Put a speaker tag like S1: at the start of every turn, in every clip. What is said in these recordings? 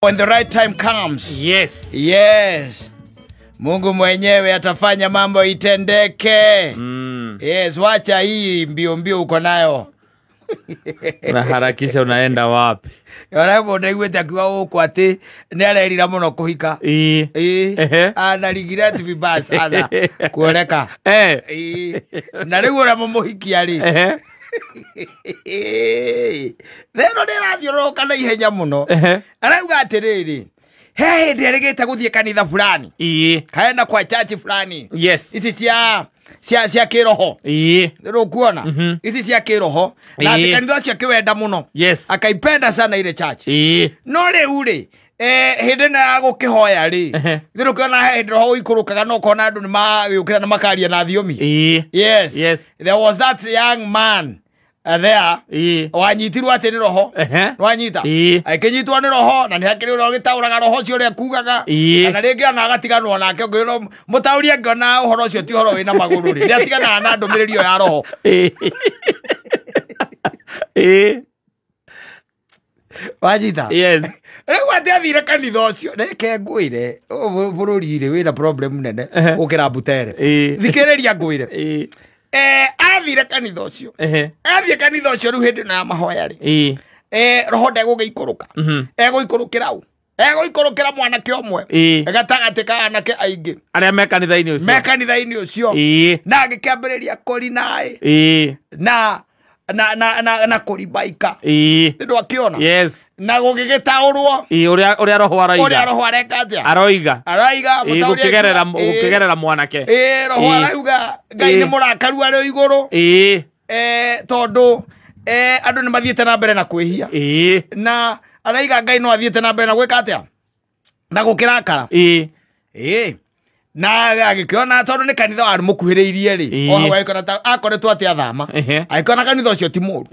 S1: When the right time comes.
S2: Yes.
S1: Yes. Mungu mwenyewe atafanya mambo itendeke. Yes, wacha hii mbio mbio uko nayo.
S2: Unaharakisha unaenda wapi?
S1: Yorabo ndegwete akiwa huko ati ni arerira muno kuhika. Ana regret vibaya sana kuoneka. Na leo ora muhiki ali. Lero ndirathioruka na ihenya muno. Arauga atiriri. Hey, ndirigite guthie kanitha fulani. Kaenda kwa church fulani.
S2: Yes.
S1: Isi cia kiroho. Ndio kuona. Isi cia kiroho. Na kanitha cia kiwenda muno.
S2: Yes.
S1: Akaipenda sana ile church. No riu ri hindi na gukihoya ri. Ndio kuona hindi roho ikurukaga no kona andu ni magukira na makaria na thiomi. Yes.
S2: Yes.
S1: There was that young man there. Wanyitirwo ati ni roho. Wanyita. Akinyitwo ni roho na ni hakiri roho gitauraga roho cio ria kugaga. Na ringi ana agatiganwo nake ngiro mutauria ngona uhoro ucio ti uhoro wina maguru ri. Ndiatigana na ndumiriri ya roho. Wanyita.
S2: Yes.
S1: Riu ati athire kanitha ucio reke ngwire bururi ri wina problem nene ukira butere. Thikiriria ngwire. Athire kanitha ucio. Athire kanitha ucio riu hindi na mahoya ri. Roho ndegugikuruka. Eguikurukira u. Eguikurukira mwanake omwe. Gatagati ka anake aingi.
S2: Aria me kanitha-ini ucio.
S1: Me kanitha-ini ucio. Na agikiambiriria kuri nae. Na kuribaika. Ndio akiona.
S2: Yes.
S1: Na gugigitaurwo.
S2: Uria roho araiga.
S1: Uria roho arekatia.
S2: Aroiga. Gukigerera mwanake.
S1: Roho arauga Ngai ni murakaru ari iguru. Tondu andu ni mathiete na mbere na kwihia. Na araiga Ngai no athiete na mbere na gwika atia. Na gukirakara. Na agikiona tondu ni kanitha wari mukuhiriirie ri. O hawa ikona akoretwo atia thama. Aikona kanitha ucio ti muru.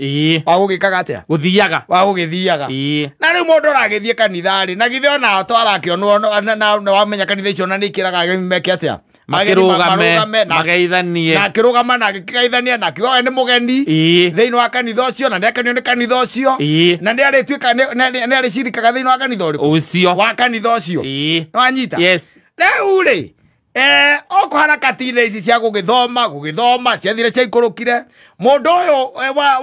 S1: Wa gugikaga atia.
S2: Guthiaga.
S1: Wa gugithiaga. Na riu mundu aragithie kanitha ri. Na githio na to arakionwo na wamenya kanitha icio na nikiraga meke atia.
S2: Makirugame mageithanie
S1: na kirugama na gikaithania na kiwa ni mugeni thiini wa kanitha ucio na ndekanio ni kanitha ucio na ni arituika ni aricirikaga thiini wa kanitha ucio wa kanitha ucio no anyita.
S2: Yes.
S1: Riu ri oko harakati-inĩ ici cia gugithoma ciathire cia ikurukire mundu uyu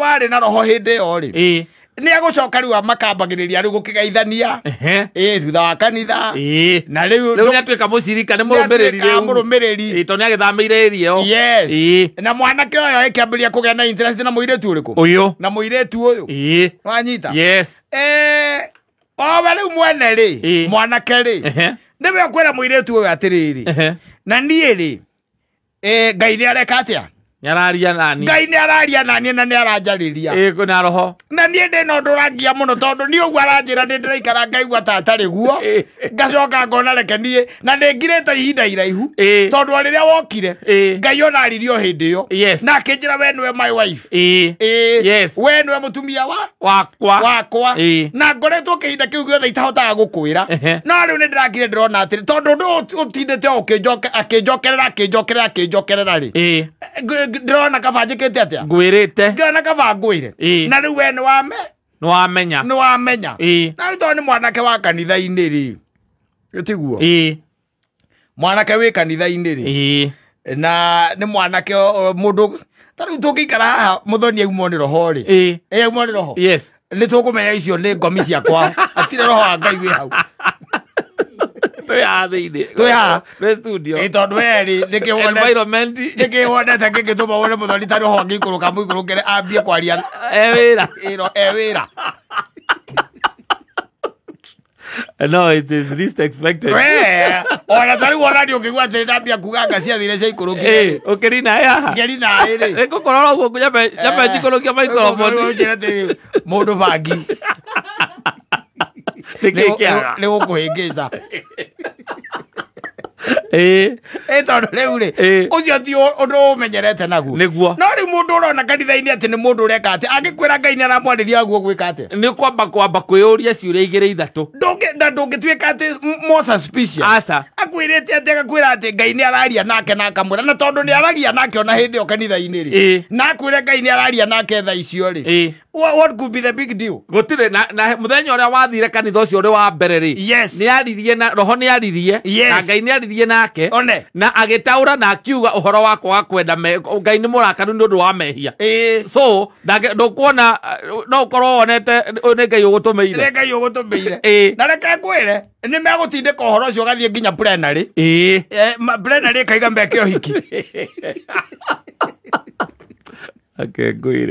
S1: wari na roho hindi yo ri ni agucoka riu makambagiriria riu gukigaithania thutha wa kanitha na riu
S2: ni atuika mucirika ni murumiriri to ni agithamire irio.
S1: Yes. Na mwanake uyu ikiambiria kugia na interest na muiritu uriku
S2: uyu
S1: na muiritu uyu wanyita.
S2: Yes.
S1: O riu mwene ri mwanake ri niwe akwira muiritu uyu atiriri na nie ri Ngai ni areka atia.
S2: Nyararia nani.
S1: Ngai ni araria nani na ni aranjariria.
S2: Kuna roho.
S1: Na nie ndi no ndurangia muno tondu ni ugwa aranjira ndi ndiraikara ngaigua tatari guo. Ngacoka ngona reke nie na ndingirete ihinda iraihu. Tondu riria wokire Ngai ona aririo hindi yo. Na akinjira we niwe my wife.
S2: Yes.
S1: We niwe mutumia wakwa. Na ngoretwo kihinda kiu giothe itahotaga gukwira. No riu ni ndirakire ndirona atiri tondu ndu utindete akinjokerera ri. Ndrona kabanjikite atia
S2: ngwirite
S1: ngona kabangwire na riu we ni wamenya na to ni mwanake wa kanitha-ini ri gitiguo mwanake wi kanitha-ini ri na ni mwanake mundu tariu tungikara haha muthoni aumwo ni roho ri aumwo ni roho.
S2: Yes.
S1: Ni tukumenya icio ni ngomi ciakwa atire roho wa Ngai wi hau
S2: Tuya studio.
S1: Tondu weri
S2: environment
S1: nikiwonete ngigituma wone muthoni tari ho ngikuruka muikurukire ambie kwaria ewira.
S2: No, it is least expected.
S1: Ona tari wona ni ukigwa tari ndambia kuga ngacia thire cia ikurukire.
S2: Ukirina ya.
S1: Gerina iri.
S2: Eko korora guo nyambe jikurukia microphone.
S1: Mundu bangi. Ni gukuhingica. Tondu riu ri ucio ti undu umenyerete naguo
S2: niguo.
S1: No riu mundu urona kanitha-ini ati ni mundu ureka ati angikwira Ngai ni aramwariria guo gwika ati
S2: ni kwamba kwiyuria ciuria igiri ithatu
S1: ndungituika ati more suspicious.
S2: Asa
S1: akwirite ati agakwira ati Ngai ni araria nake na akamwira na tondu ni aragia nake ona hindi o kanitha-ini ri na akwire Ngai ni araria nake tha icio ri What could be the big deal?
S2: Gutire na muthenya uria wathire kanitha ucio uri wa mbere ri.
S1: Yes.
S2: Ni aririe na roho ni aririe. Na Ngai ni aririe nake.
S1: One.
S2: Na agitaura na akiuga uhoro wakwa wa kwenda Ngai ni murakaru ni undu wa mehia. So ndukuona no ukorwo wonete ni Ngai ugutumeire.
S1: Ni Ngai ugutumeire. Na reke ngwire ni megutindika uhoro ucio gathie nginya plenary. Plenary kaiga mbeke uhiki.
S2: Okay, good.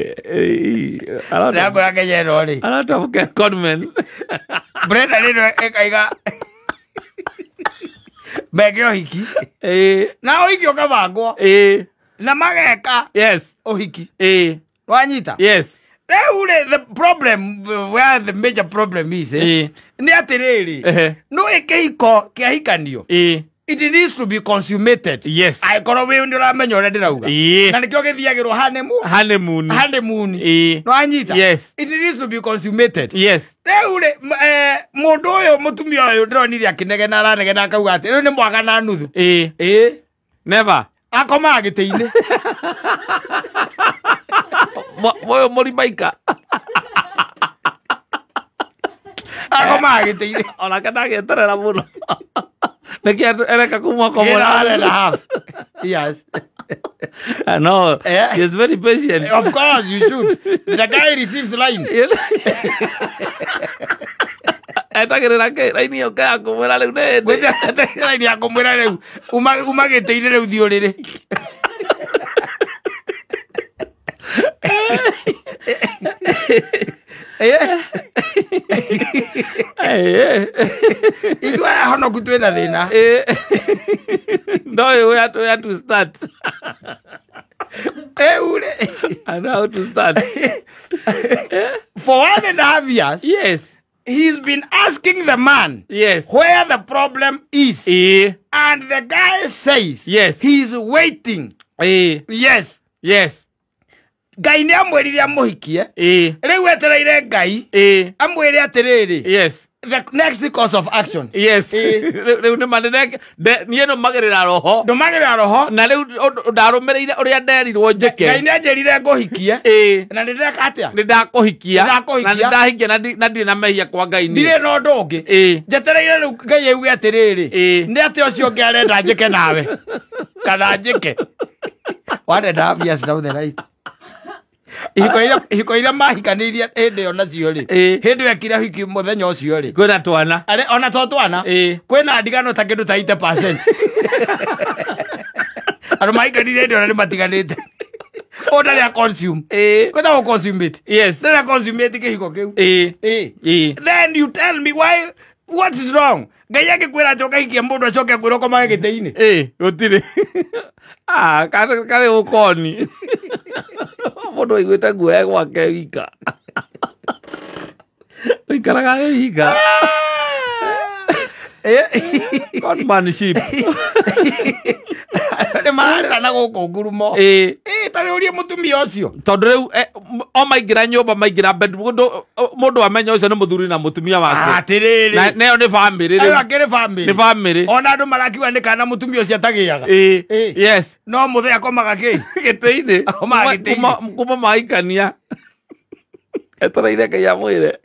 S1: Alafu yake yero ri.
S2: Anatafuka conman.
S1: Brenda lino ekaiga. Mbeke uhiki. Na uhiki ukabangwo. Na mageka.
S2: Yes.
S1: Uhiki. Wanyita.
S2: Yes.
S1: The problem, where the major problem is, ni atiriri. No ekehiko kiahikanio. It needs to be consummated.
S2: Yes.
S1: I koro we ndira menyo ore ndirauga. Na nikyo githiagirwo honeymoon. No anyita.
S2: Yes.
S1: It needs to be consummated.
S2: Yes.
S1: Reure mundu uyu mutumia uyu ndironire akinegena aranegena akauga ati riu ni mwaka na nuthu.
S2: Never.
S1: Akoma agitiine.
S2: Moyo muribaika.
S1: Akoma agitiine.
S2: Ona kana geterera muno.
S1: Yes.
S2: I know. He's very patient.
S1: Of course, you should. The guy receives line.
S2: Etagirira ke raini yo ka kumwira riu ne.
S1: Gwetha raini ya kumwira riu. Umagiteire riu thiurire. Igwa hono kutwena thina.
S2: No, we have to start. I know how to start.
S1: For 1.5 years.
S2: Yes.
S1: He's been asking the man.
S2: Yes.
S1: Where the problem is. And the guy says.
S2: Yes.
S1: He's waiting. Yes.
S2: Yes.
S1: Ngai ni amwirire amuhikie. Riu etereire Ngai. Amwire atiriri.
S2: Yes.
S1: The next course of action.
S2: Yes. Riu ni manene nie no magirira roho.
S1: No magirira roho.
S2: Na riu ndarumireire uria nderirwo njike.
S1: Ngai ni anjirire nguhikie. Na ndireka atia.
S2: Nindakuhikia. Na nindahikia na ndi na mehia kwa Ngai ni.
S1: Ndire no ndungi. Njetereire riu Ngai yuge atiriri. Ni ati ucio ngi arenda njike nawe. Kana njike. 1.5 years down the line. Hiko ira mahikaniria hende ona cio ri hende wekira hiki muthenya ucio ri
S2: kwina twana
S1: ari ona to twana kwina ndigano ta kindu ta 80%. Ari mahikaniria hende ona ni matiganite oda ya consume kwina go consume it.
S2: Yes,
S1: na consume it kihiko kiu. Then you tell me why, what is wrong? Ngai yake kwira joka hikia mundu acoke kwira koma giteini.
S2: Gutire. Kare ukoni. Mundu igwita guoya gwake wika. Ikaraga wika. Conmanship.
S1: Ni mararira na guku ngurumo. Tawe urie mutumia ucio.
S2: Tondu riu o maingira nyumba maingira bed mundu amenya ucio ni muthuri na mutumia wake.
S1: Atiriri.
S2: Na neyo ni family riu.
S1: Ayo akiri family.
S2: Ni family.
S1: Ona andu marakiwa ni kana mutumia ucio atagiaga.
S2: Yes.
S1: No muthe akomaga ki
S2: giteini.
S1: Akomaga giteini.
S2: Kuma maikania. Etereire Ngai amwire.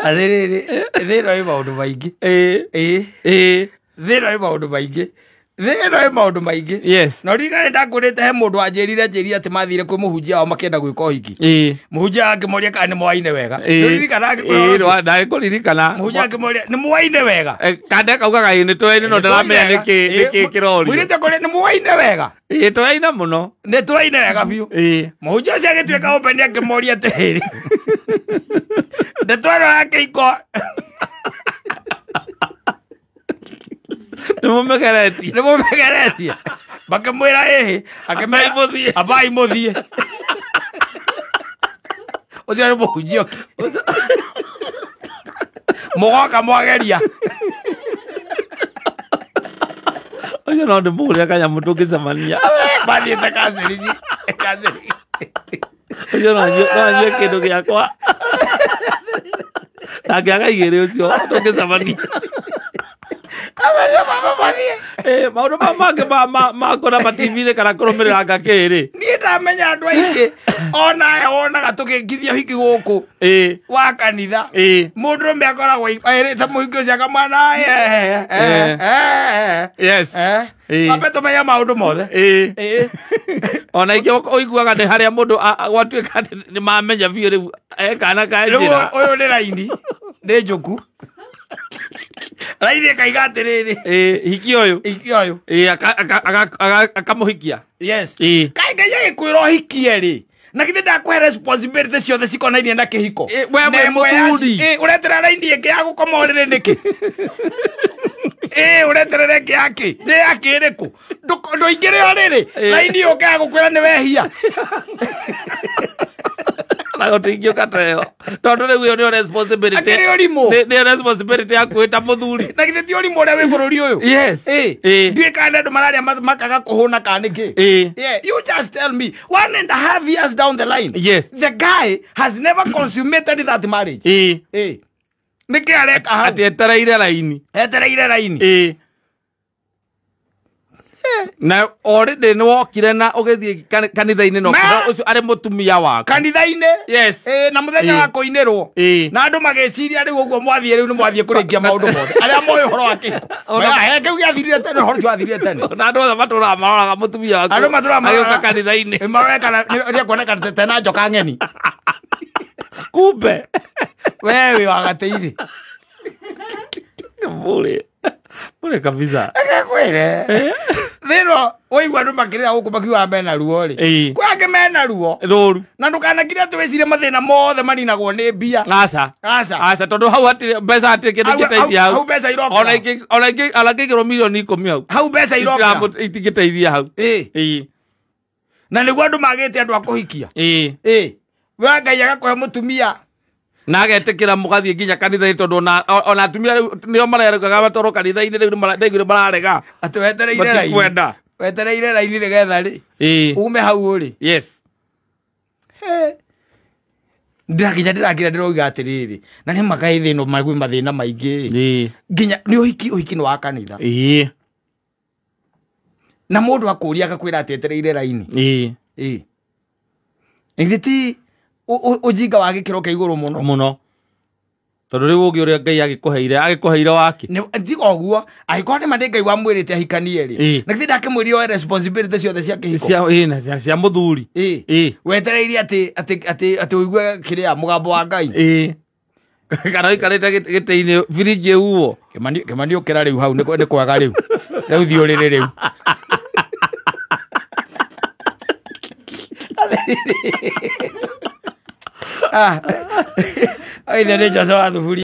S1: Atiriri. Thiro i maundu maingi. Thiro i maundu maingi. Thiro i maundu maingi.
S2: Yes.
S1: No rigane ndakurite he mundu anjirire ati mathire kwi muhunjia ao makenda gwika uhiki. Muhunjia akimoria kana ni mwaine wega. Ririkana
S2: akikora. Ndaikuririkana.
S1: Muhunjia akimoria ni mwaine wega.
S2: Kande kaugaga ni twaine no ndaramenya niki kirori.
S1: Mwirite kore ni mwaine wega.
S2: Twaine muno.
S1: Ni twaine wega biu. Muhunjia cia gitweka open akimoria tiri. Ndetwaro yake iko. Nimumegeretie bakimwira akimwira muthie abai muthie ucio ni muhunjia mugoka mwageria
S2: ucio no ndimuria kanyamu tungicemania
S1: mathiite kaciri
S2: ucio no njie kindu giakwa nake agaigire ucio tungicemania. maundu mange makona ma TV-inĩ kana kũrũmĩrĩra ngakĩrĩ
S1: niĩ ndamenya andũ aingĩ ona wonaga tũgĩkithia hiki gũkũ wa kanitha mũndũrũme akoragwo aĩrĩte mũhiki ũcio akamwana ambe tũmenya maũndũ mothe
S2: ona ingĩ ũiguaga nĩ harĩa mũndũ gwatuĩka atĩ nĩ mamenya biũ rĩu ekana ka njĩra
S1: ũyũ nĩ raini nĩ njũku raini ĩkaiga atĩrĩrĩ
S2: hiki ũyũ akamũhikia
S1: kaĩ Ngai agĩkwĩra ũhikie rĩ na githĩ ndakũhe responsibility ciothe cikonainie na kĩhiko
S2: we mũthuri
S1: ũreterera raini ĩngĩ ya gũkoma ũrĩrĩ nĩkĩ ureterere kä akä nä akä rä kå ndå ingä rä o rä rä raini å kä gå kwä ra nä wehia
S2: na gå tingä å kateo tondå rä u ä yo nä responsibility ya kwä ta må thuri
S1: na githä ti å rimå å rä a wä bå rå ri å yå nduä kana andå mararia makaga kå hå na kanä kä you just tell me 1.5 years down the line the guy has never consummated that marriage nä kä areka hau
S2: atä etereire raini na already nä wokire na å gä thiä kanitha-inä no å cio arä må tumia waku
S1: kanitha-inä na må thenya wa kå inä rwo na andå magä ciria rä u å guo mwathiä rä u nä mwathiä kå rä kia maå ndå mothe arä a moä å horo wa kä kä u gä athirire tene å horo cio wathirire tene
S2: na andå othe matå raga maroraga må tumia waku
S1: andå matå
S2: agä kanitha-inä
S1: maroreka nä akuoneka tena njoka ng'eni
S2: kumbe
S1: we wä wa gatä irä
S2: Mũrĩ kabisa
S1: akakwĩre thĩno ũigua andũ makĩrĩra gũkũ makiugaga mena ruo rĩ kwĩ angĩ mena ruo
S2: rũru na
S1: ndũkanakire atĩ wĩcirie mathĩna mothe maninagwo nĩ mbia
S2: aca tondũ hau mbeca hatirĩ kĩndũ gĩteithia hau
S1: mbeca iroka
S2: ona ingĩkĩrwo mirioni 10
S1: hau mbeca iroka
S2: itingĩteithia hau
S1: na nĩguo andũ magĩte andũ a kũhikia we Ngai agakũhe mũtumia
S2: na agetäkä må gathiä nginya kanitha-inä tondå ona atumia nä o marerekaga matwarwo kanitha-inä rä u ndaiguire mararega
S1: atä wetereire raini nä getha rä ume hau å rä ndirakinya ndä roiga atä rä rä na nä makaä thä no magwä mathä na maingä nginya nä å hiki nä wa kanitha na må ndå akå ria agakwä ra atä etereire raini ithä ti ujinga wa gikiro kia iguru muno tondu riu ungi uria Ngai agikuheire waki tiga uguo agikorwo nĩ Ngai wa mwĩrĩte ahikanie rĩ na githĩ ndakĩmwĩrire oe responsibility ciothe cia kĩhiko cia mũthuri wetereire atĩ ũigue kĩrĩa mũgambo wa Ngai kana ũikarĩte gĩtĩ-inĩ biringi ũguo Kĩmani ũkĩra rĩu hau nĩ kwaga rĩu thiĩ ũrĩrĩ rĩu Ai, de hecho, se va a sufrir.